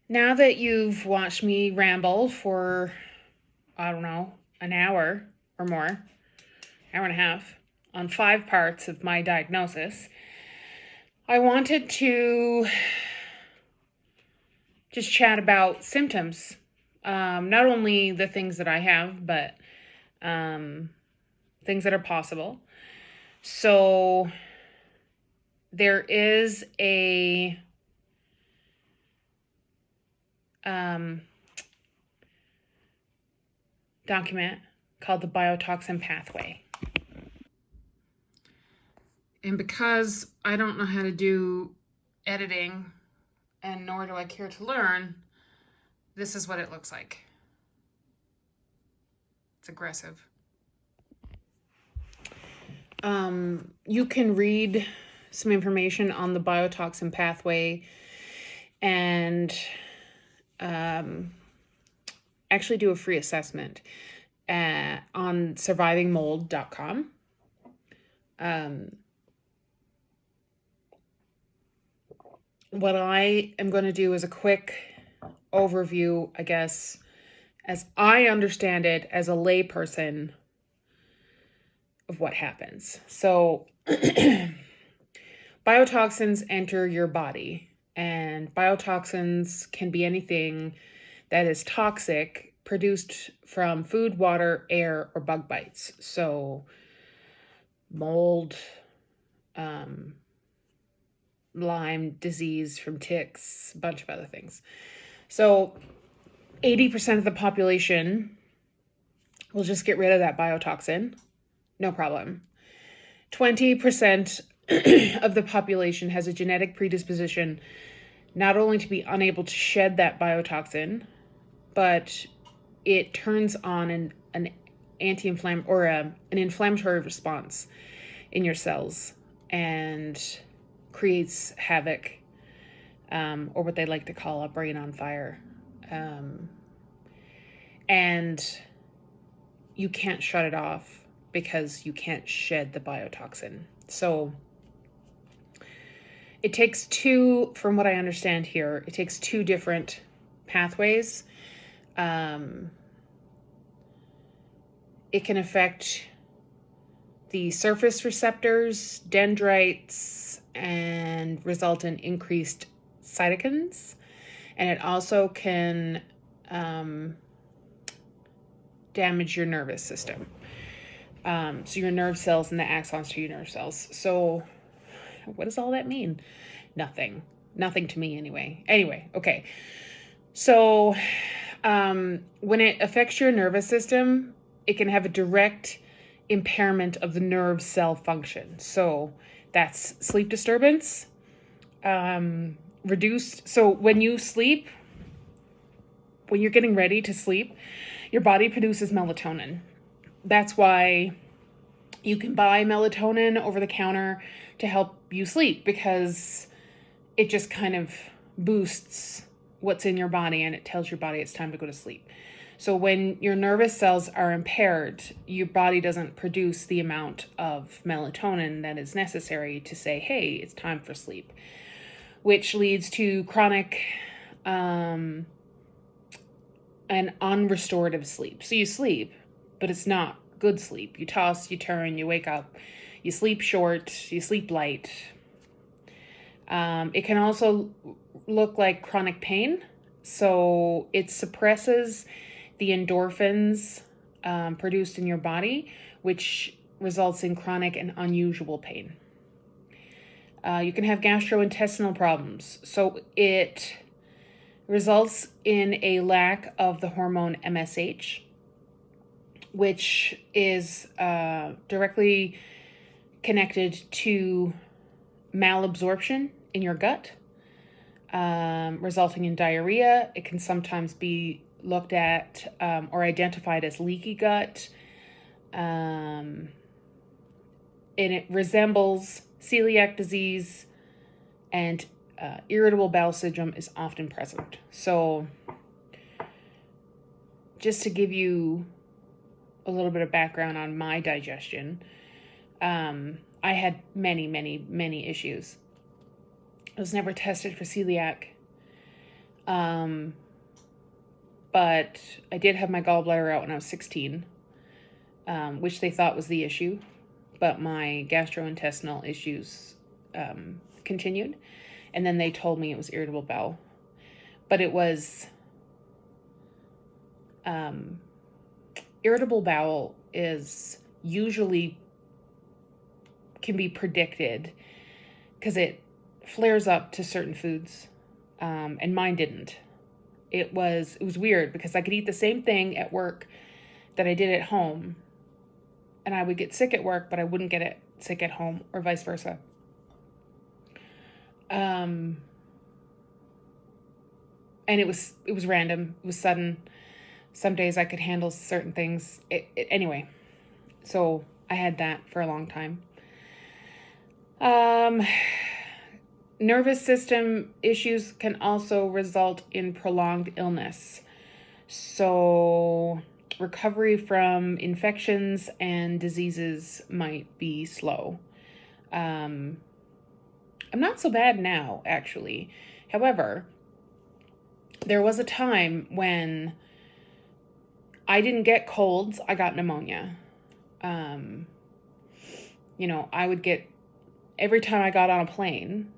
Now that you've watched me ramble for, I don't know, an hour or more, hour and a half, on 5 parts of my diagnosis, I wanted to just chat about symptoms. Not only the things that I have, but um, things that are possible. So there is a um, document called the biotoxin pathway. And because I don't know how to do editing, and nor do I care to learn, this is what it looks like. It's aggressive. You can read some information on the biotoxin pathway and actually do a free assessment on survivingmold.com. What I am going to do is a quick overview, I guess, as I understand it as a layperson of what happens. So biotoxins enter your body, and biotoxins can be anything that is toxic produced from food, water, air, or bug bites. So mold, Lyme disease from ticks, a bunch of other things. So 80% of the population will just get rid of that biotoxin, no problem. 20% of the population has a genetic predisposition not only to be unable to shed that biotoxin, but it turns on an anti-inflammatory or an inflammatory response in your cells and creates havoc, or what they like to call a brain on fire. And you can't shut it off because you can't shed the biotoxin. So it takes two, from what I understand here, it takes two different pathways. It can affect the surface receptors, dendrites, and result in increased cytokines. And it also can damage your nervous system. So your nerve cells and the axons to your nerve cells. So what does all that mean? Nothing to me anyway. Okay. So when it affects your nervous system, it can have a direct impairment of the nerve cell function. So that's sleep disturbance, reduced. So when you sleep, when you're getting ready to sleep, your body produces melatonin. That's why you can buy melatonin over the counter to help you sleep, because it just kind of boosts what's in your body and it tells your body it's time to go to sleep. So when your nervous cells are impaired, your body doesn't produce the amount of melatonin that is necessary to say, hey, it's time for sleep, which leads to chronic and unrestorative sleep. So you sleep, but it's not good sleep. You toss, you turn, you wake up, you sleep short, you sleep light. It can also look like chronic pain. So it suppresses the endorphins produced in your body, which results in chronic and unusual pain. You can have gastrointestinal problems. So it results in a lack of the hormone MSH, which is directly connected to malabsorption in your gut, resulting in diarrhea. It can sometimes be looked at or identified as leaky gut. And it resembles celiac disease, and irritable bowel syndrome is often present. So just to give you a little bit of background on my digestion, I had many issues. I was never tested for celiac. But I did have my gallbladder out when I was 16, which they thought was the issue. But my gastrointestinal issues continued. And then they told me it was irritable bowel. But it was... irritable bowel is usually can be predicted because it flares up to certain foods, and mine didn't. It was weird because I could eat the same thing at work that I did at home, and I would get sick at work, but I wouldn't get sick at home, or vice versa. And it was random. It was sudden. Some days I could handle certain things. Anyway, so I had that for a long time. Nervous system issues can also result in prolonged illness. So recovery from infections and diseases might be slow. I'm not so bad now, actually. However, there was a time when I didn't get colds, I got pneumonia. I would get, every time I got on a plane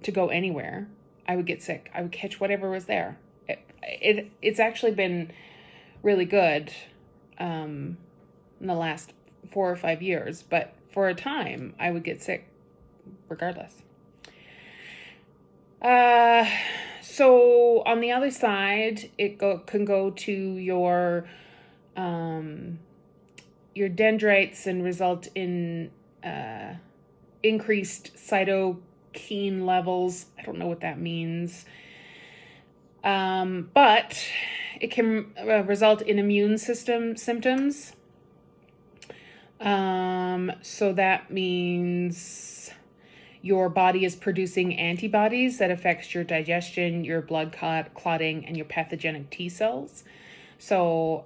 to go anywhere, I would get sick. I would catch whatever was there. It's actually been really good in the last 4 or 5 years, but for a time, I would get sick regardless. So on the other side, it can go to your dendrites and result in increased cytokine levels. I don't know what that means. But it can result in immune system symptoms. So that means your body is producing antibodies that affects your digestion, your blood clotting, and your pathogenic T cells. So,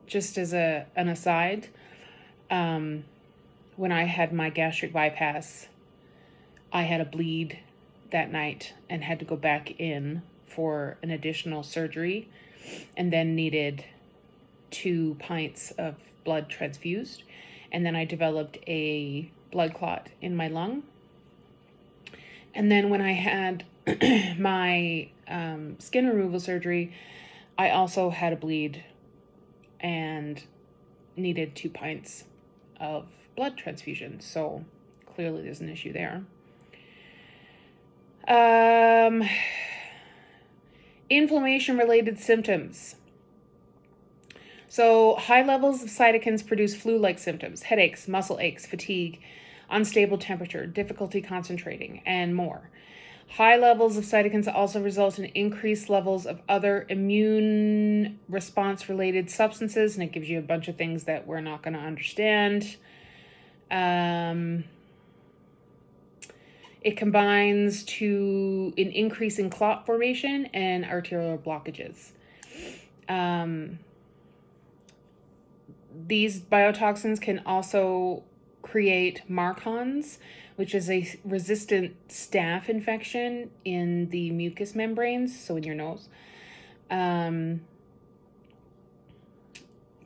just as an aside, when I had my gastric bypass, I had a bleed that night and had to go back in for an additional surgery, and then needed 2 pints of blood transfused. And then I developed a blood clot in my lung. And then when I had my skin removal surgery, I also had a bleed and needed 2 pints of blood transfusion. So clearly there's an issue there. Inflammation-related symptoms. So high levels of cytokines produce flu-like symptoms: headaches, muscle aches, fatigue, unstable temperature, difficulty concentrating, and more. High levels of cytokines also result in increased levels of other immune response-related substances, and it gives you a bunch of things that we're not going to understand. It combines to an increase in clot formation and arterial blockages. These biotoxins can also create MARCoNS, which is a resistant staph infection in the mucous membranes, so in your nose. Can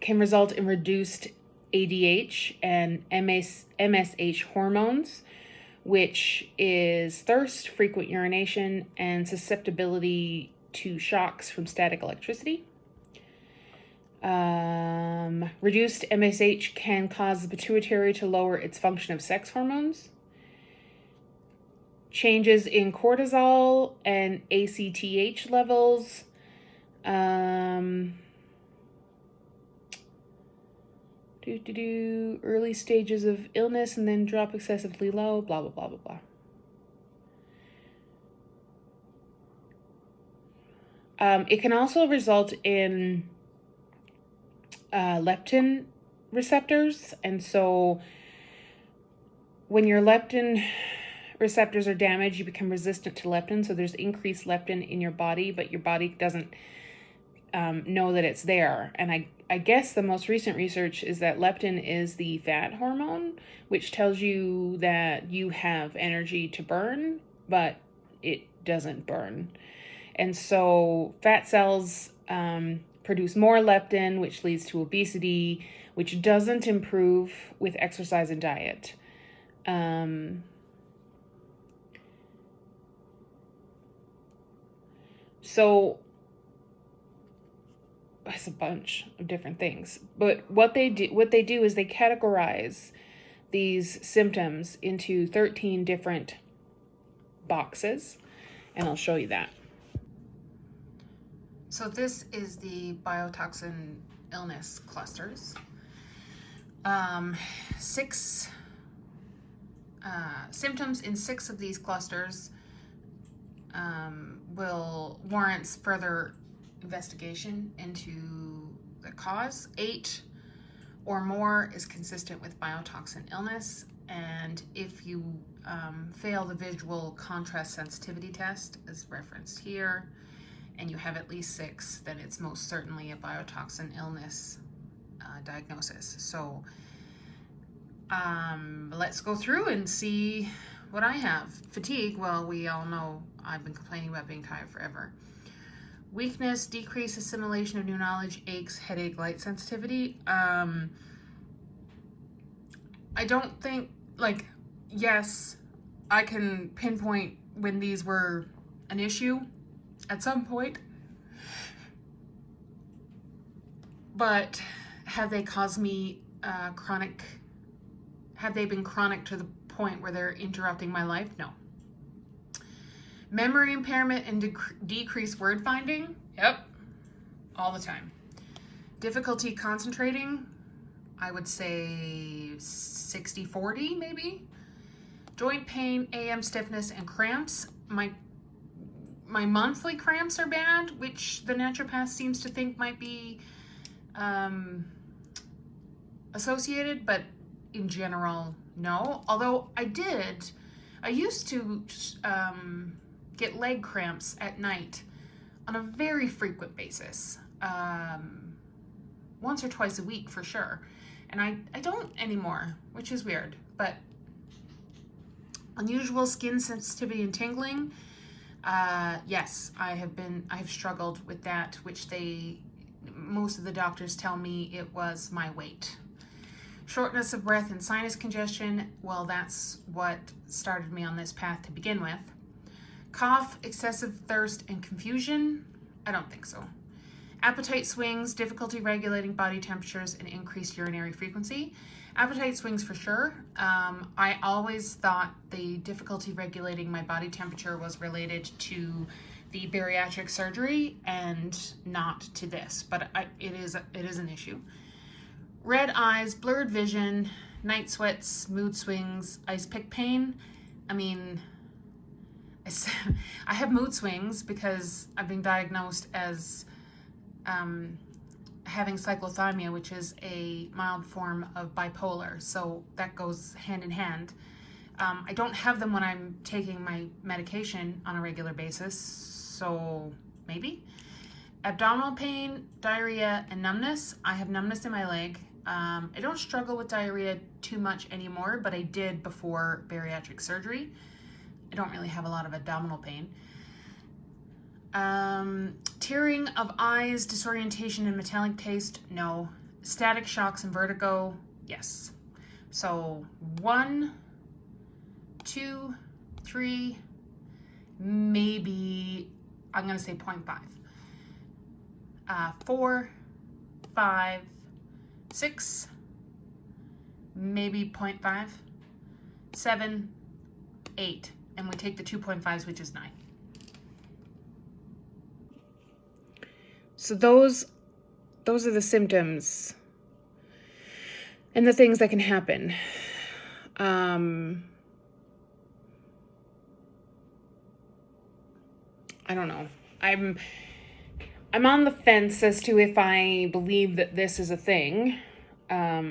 result in reduced ADH and MSH hormones, which is thirst, frequent urination, and susceptibility to shocks from static electricity. Reduced MSH can cause the pituitary to lower its function of sex hormones. Changes in cortisol and ACTH levels. Early stages of illness and then drop excessively low, blah, blah, blah, blah, blah. It can also result in leptin receptors. And so when your leptin receptors are damaged, you become resistant to leptin. So there's increased leptin in your body, but your body doesn't know that it's there. And I guess the most recent research is that leptin is the fat hormone, which tells you that you have energy to burn, but it doesn't burn. And so fat cells produce more leptin, which leads to obesity, which doesn't improve with exercise and diet. So it's a bunch of different things. But what they do is they categorize these symptoms into 13 different boxes, and I'll show you that. So this is the biotoxin illness clusters. 6 symptoms in 6 of these clusters will warrant further investigation into the cause. 8 or more is consistent with biotoxin illness, and if you fail the visual contrast sensitivity test as referenced here, and you have at least 6, then it's most certainly a biotoxin illness diagnosis. So let's go through and see what I have. Fatigue, well, we all know I've been complaining about being tired forever. Weakness, decreased assimilation of new knowledge, aches, headache, light sensitivity. I don't think, yes, I can pinpoint when these were an issue at some point, but have they caused me have they been chronic to the point where they're interrupting my life? No. Memory impairment and decreased word finding? Yep, all the time. Difficulty concentrating? I would say 60-40 maybe. Joint pain, AM stiffness, and cramps. My monthly cramps are bad, which the naturopath seems to think might be associated, but in general, no. Although I used to get leg cramps at night on a very frequent basis, once or twice a week for sure. And I don't anymore, which is weird. But unusual skin sensitivity and tingling, yes, I've struggled with that, which most of the doctors tell me it was my weight. Shortness of breath and sinus congestion, well, that's what started me on this path to begin with. Cough, excessive thirst, and confusion, I don't think so. Appetite swings, difficulty regulating body temperatures, and increased urinary frequency. Appetite swings for sure. I always thought the difficulty regulating my body temperature was related to the bariatric surgery and not to this, but it is an issue. Red eyes, blurred vision, night sweats, mood swings, ice pick pain. I mean, I have mood swings because I've been diagnosed as having cyclothymia, which is a mild form of bipolar, so that goes hand in hand. I don't have them when I'm taking my medication on a regular basis, so maybe. Abdominal pain, diarrhea, and numbness. I have numbness in my leg. I don't struggle with diarrhea too much anymore, but I did before bariatric surgery. I don't really have a lot of abdominal pain. Tearing of eyes, disorientation, and metallic taste, no. Static shocks and vertigo, yes. So 1, 2, 3, maybe, I'm gonna say 0.5. 4, 5, 6, maybe 0.5, 7, 8, and we take the 2.5s, which is 9. So those are the symptoms and the things that can happen. I don't know. I'm on the fence as to if I believe that this is a thing. I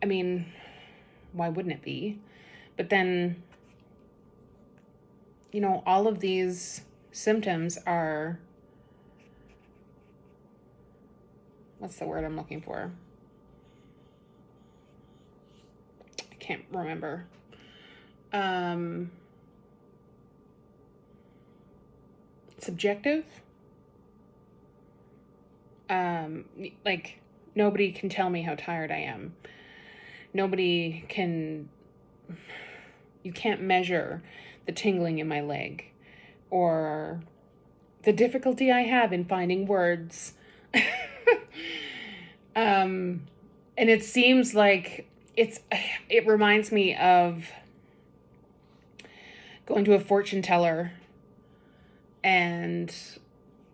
mean, why wouldn't it be? But then, all of these symptoms are, what's the word I'm looking for? I can't remember. subjective. Like, nobody can tell me how tired I am. You can't measure the tingling in my leg or the difficulty I have in finding words. And it seems like it reminds me of going to a fortune teller and,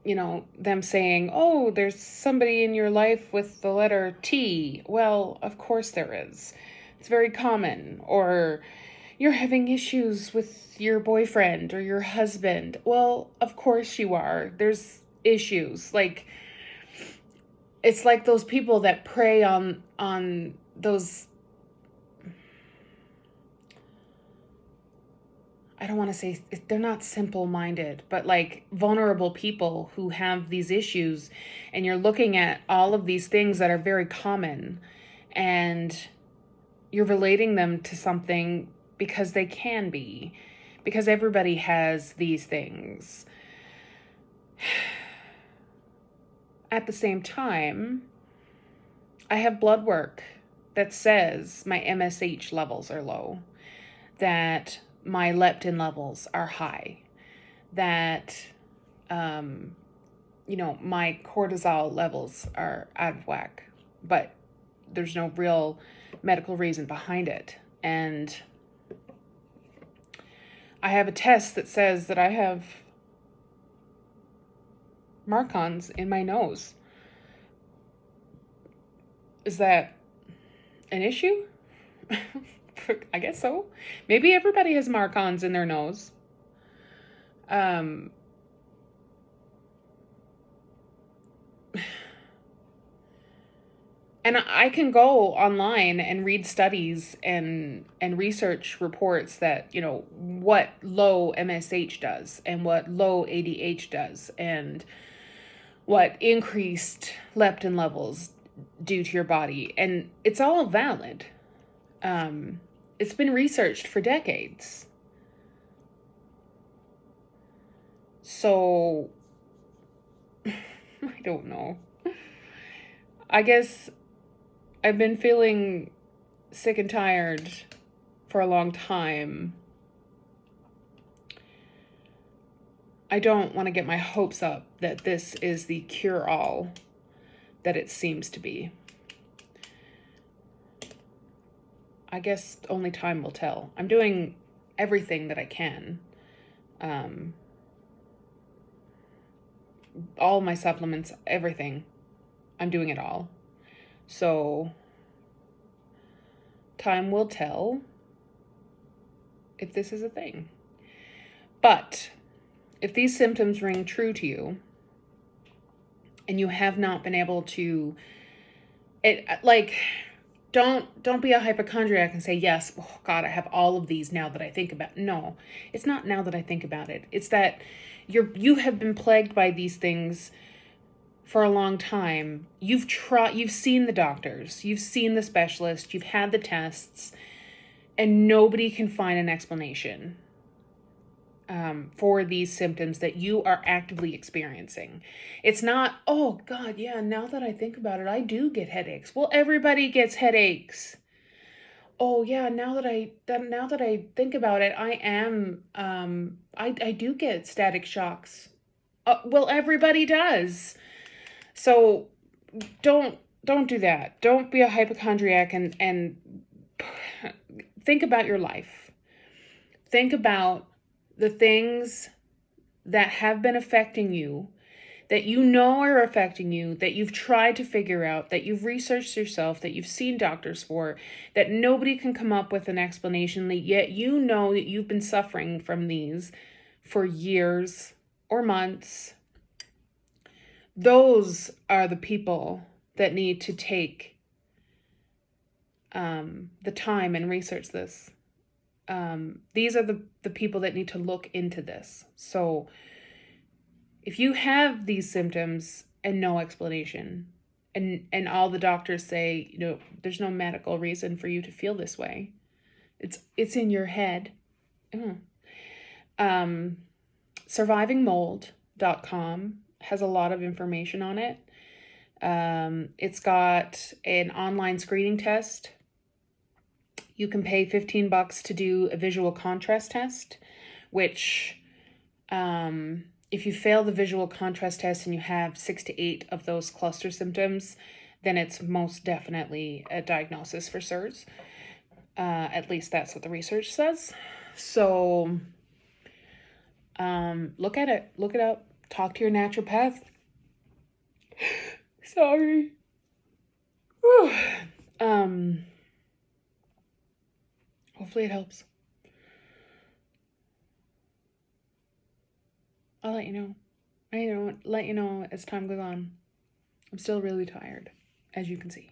them saying, oh, there's somebody in your life with the letter T. Well, of course there is. It's very common. Or you're having issues with your boyfriend or your husband. Well, of course you are. There's issues. Like, it's like those people that prey on those, I don't want to say, they're not simple-minded, but like vulnerable people who have these issues, and you're looking at all of these things that are very common, and you're relating them to something because they can be, because everybody has these things. At the same time, I have blood work that says my MSH levels are low, that my leptin levels are high, that, my cortisol levels are out of whack, but there's no real medical reason behind it. And I have a test that says that I have mark-ons in my nose. Is that an issue? I guess so. Maybe everybody has mark-ons in their nose. And I can go online and read studies and research reports that, what low MSH does and what low ADH does and what increased leptin levels do to your body. And it's all valid. It's been researched for decades. So, I don't know. I guess I've been feeling sick and tired for a long time. I don't want to get my hopes up that this is the cure-all that it seems to be. I guess only time will tell. I'm doing everything that I can. All my supplements, everything. I'm doing it all. So, time will tell if this is a thing. But if these symptoms ring true to you, and you have not been able to, don't be a hypochondriac and say, yes, oh God, I have all of these now that I think about it. No, it's not now that I think about it. It's that you have been plagued by these things for a long time. You've seen the doctors, you've seen the specialists, you've had the tests, and nobody can find an explanation for these symptoms that you are actively experiencing. It's not, oh God, yeah, now that I think about it, I do get headaches. Well, everybody gets headaches. Oh yeah, now that I think about it, I do get static shocks. Well, everybody does. So don't do that. Don't be a hypochondriac and think about your life. Think about the things that have been affecting you, that you know are affecting you, that you've tried to figure out, that you've researched yourself, that you've seen doctors for, that nobody can come up with an explanation, yet you know that you've been suffering from these for years or months. Those are the people that need to take the time and research this. These are the people that need to look into this. So if you have these symptoms and no explanation, and all the doctors say, there's no medical reason for you to feel this way, it's in your head. Surviving mold, has a lot of information on it. It's got an online screening test. You can pay $15 to do a visual contrast test, which if you fail the visual contrast test and you have 6 to 8 of those cluster symptoms, then it's most definitely a diagnosis for SIRS. At least that's what the research says. So look at it, look it up, talk to your naturopath. Sorry. Hopefully it helps. I'll let you know. Let you know as time goes on. I'm still really tired, as you can see.